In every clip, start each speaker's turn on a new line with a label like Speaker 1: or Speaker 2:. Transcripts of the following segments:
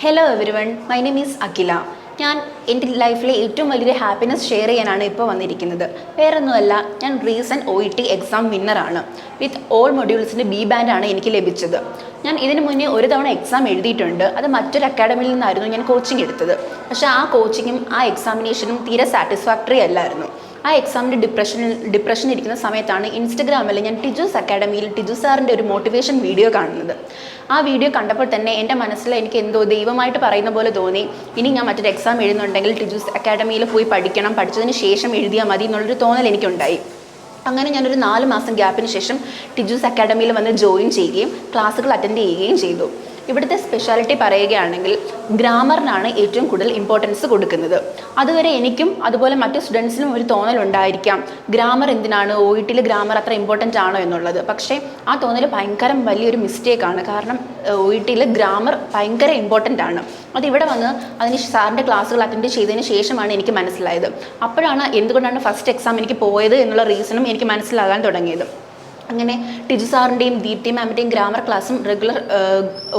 Speaker 1: Hello everyone, my name is Akhila. ഞാൻ എൻ്റെ ലൈഫിലെ ഏറ്റവും വലിയൊരു ഹാപ്പിനെസ് ഷെയർ ചെയ്യാനാണ് ഇപ്പോൾ വന്നിരിക്കുന്നത്. വേറൊന്നുമല്ല, ഞാൻ റീസെൻറ്റ് OET എക്സാം വിന്നറാണ്. വിത്ത് ഓൾ മൊഡ്യൂൾസിൻ്റെ B ബാൻഡാണ് എനിക്ക് ലഭിച്ചത്. ഞാൻ ഇതിന് മുന്നേ ഒരു തവണ എക്സാം എഴുതിയിട്ടുണ്ട്. അത് മറ്റൊരു അക്കാഡമിയിൽ നിന്നായിരുന്നു ഞാൻ കോച്ചിങ് എടുത്തത്. പക്ഷേ ആ കോച്ചിങ്ങും ആ എക്സാമിനേഷനും തീരെ സാറ്റിസ്ഫാക്ടറി അല്ലായിരുന്നു. ആ എക്സാമിൻ്റെ ഡിപ്രഷൻ ഇരിക്കുന്ന സമയത്താണ് ഇൻസ്റ്റഗ്രാമിൽ ഞാൻ ടിജൂസ് അക്കാഡമിയിൽ ടിജു സാറിൻ്റെ ഒരു മോട്ടിവേഷൻ വീഡിയോ കാണുന്നത്. ആ വീഡിയോ കണ്ടപ്പോൾ തന്നെ എൻ്റെ മനസ്സിൽ എനിക്ക് എന്തോ ദൈവമായിട്ട് പറയുന്ന പോലെ തോന്നി, ഇനി ഞാൻ മറ്റൊരു എക്സാം എഴുതുന്നുണ്ടെങ്കിൽ ടിജൂസ് അക്കാഡമിയിൽ പോയി പഠിക്കണം, പഠിച്ചതിന് ശേഷം എഴുതിയാൽ മതി എന്നുള്ളൊരു തോന്നൽ എനിക്കുണ്ടായി. അങ്ങനെ ഞാനൊരു 4 മാസം ഗ്യാപ്പിന് ശേഷം ടിജൂസ് അക്കാഡമിയിൽ വന്ന് ജോയിൻ ചെയ്യുകയും ക്ലാസ്സുകൾ അറ്റൻഡ് ചെയ്യുകയും ചെയ്തു. ഇവിടുത്തെ സ്പെഷ്യാലിറ്റി പറയുകയാണെങ്കിൽ ഗ്രാമറിനാണ് ഏറ്റവും കൂടുതൽ ഇമ്പോർട്ടൻസ് കൊടുക്കുന്നത്. അതുവരെ എനിക്കും അതുപോലെ മറ്റു സ്റ്റുഡൻസിനും ഒരു തോന്നലുണ്ടായിരിക്കാം, ഗ്രാമർ എന്തിനാണ്, OETയിൽ ഗ്രാമർ അത്ര ഇമ്പോർട്ടൻ്റ് ആണോ എന്നുള്ളത്. പക്ഷേ ആ തോന്നൽ ഭയങ്കര വലിയൊരു മിസ്റ്റേക്കാണ്. കാരണം OETയിൽ ഗ്രാമർ ഭയങ്കര ഇമ്പോർട്ടൻ്റ് ആണ്. അതിവിടെ വന്ന് അതിന് സാറിൻ്റെ ക്ലാസ്സുകൾ അറ്റൻഡ് ചെയ്തതിന് ശേഷമാണ് എനിക്ക് മനസ്സിലായത്. അപ്പോഴാണ് എന്തുകൊണ്ടാണ് ഫസ്റ്റ് എക്സാം എനിക്ക് പോയത് എന്നുള്ള റീസണും എനിക്ക് മനസ്സിലാകാൻ തുടങ്ങിയത്. അങ്ങനെ ടിജു സാറിൻ്റെയും ദീപ്തി മാമിൻ്റെയും ഗ്രാമർ ക്ലാസ്സും റെഗുലർ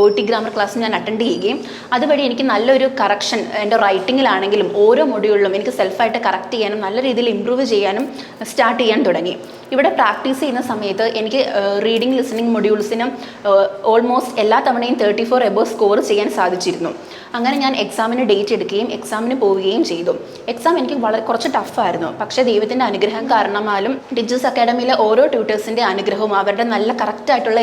Speaker 1: OET ഗ്രാമർ ക്ലാസ്സും ഞാൻ അറ്റൻഡ് ചെയ്യുകയും അതുവഴി എനിക്ക് നല്ലൊരു കറക്ഷൻ എൻ്റെ റൈറ്റിങ്ങിലാണെങ്കിലും ഓരോ മൊഡ്യൂളിലും എനിക്ക് സെൽഫായിട്ട് കറക്റ്റ് ചെയ്യാനും നല്ല രീതിയിൽ ഇമ്പ്രൂവ് ചെയ്യാനും സ്റ്റാർട്ട് ചെയ്യാൻ തുടങ്ങി. ഇവിടെ പ്രാക്ടീസ് ചെയ്യുന്ന സമയത്ത് എനിക്ക് റീഡിംഗ് ലിസണിങ് മൊഡ്യൂൾസിനും ഓൾമോസ്റ്റ് എല്ലാ തവണയും 34 എബോവ് സ്കോർ ചെയ്യാൻ സാധിച്ചിരുന്നു. അങ്ങനെ ഞാൻ എക്സാമിന് ഡേറ്റ് എടുക്കുകയും എക്സാമിന് പോവുകയും ചെയ്തു. എക്സാം എനിക്ക് കുറച്ച് ടഫായിരുന്നു. പക്ഷേ ദൈവത്തിൻ്റെ അനുഗ്രഹം കാരണമാലും ടിജൂസ് അക്കാഡമിയിലെ ഓരോ ട്യൂട്ടേഴ്സിൻ്റെ അനുഗ്രഹവും അവരുടെ നല്ല കറക്റ്റായിട്ടുള്ള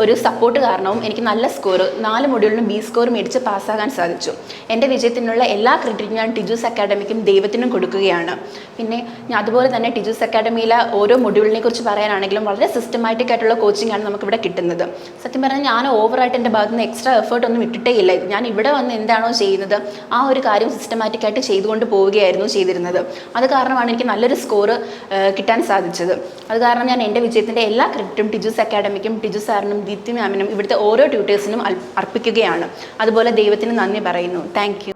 Speaker 1: ഒരു സപ്പോർട്ട് കാരണവും എനിക്ക് നല്ല സ്കോർ 4 മൊഡ്യൂളിനും B സ്കോർ മേടിച്ച് പാസ്സാകാൻ സാധിച്ചു. എൻ്റെ വിജയത്തിനുള്ള എല്ലാ ക്രെഡിറ്റും ഞാൻ ടിജൂസ് അക്കാഡമിക്കും ദൈവത്തിനും കൊടുക്കുകയാണ്. പിന്നെ അതുപോലെ തന്നെ ടിജൂസ് അക്കാഡമിയിലെ ഓരോ മൊഡ്യൂളിനെ കുറിച്ച് പറയാനാണെങ്കിലും വളരെ സിസ്റ്റമാറ്റിക് ആയിട്ടുള്ള കോച്ചിങ് ആണ് നമുക്കിവിടെ കിട്ടുന്നത്. സത്യം പറഞ്ഞാൽ ഞാൻ ഓവറായിട്ട് എൻ്റെ ഭാഗത്ത് നിന്ന് എക്സ്ട്രാ എഫേർട്ട് ഒന്നും ഇട്ടിട്ടേ ഇല്ല. ഞാൻ ഇവിടെ വന്ന് എന്താണോ ചെയ്യുന്നത് ആ ഒരു കാര്യം സിസ്റ്റമാറ്റിക്കായിട്ട് ചെയ്തുകൊണ്ട് പോവുകയായിരുന്നു ചെയ്തിരുന്നത്. അത് കാരണമാണ് എനിക്ക് നല്ലൊരു സ്കോർ കിട്ടാൻ സാധിച്ചത്. അത് കാരണം ഞാൻ എൻ്റെ വിജയത്തിൻ്റെ എല്ലാ ക്രെഡിറ്റും ടിജൂസ് അക്കാഡമിക്കും ടിജു സാറിനും ദീപ്തി മാമിനും ഇവിടുത്തെ ഓരോ ട്യൂട്ടേഴ്സിനും അർപ്പിക്കുകയാണ്. അതുപോലെ ദൈവത്തിന് നന്ദി പറയുന്നു. Thank you.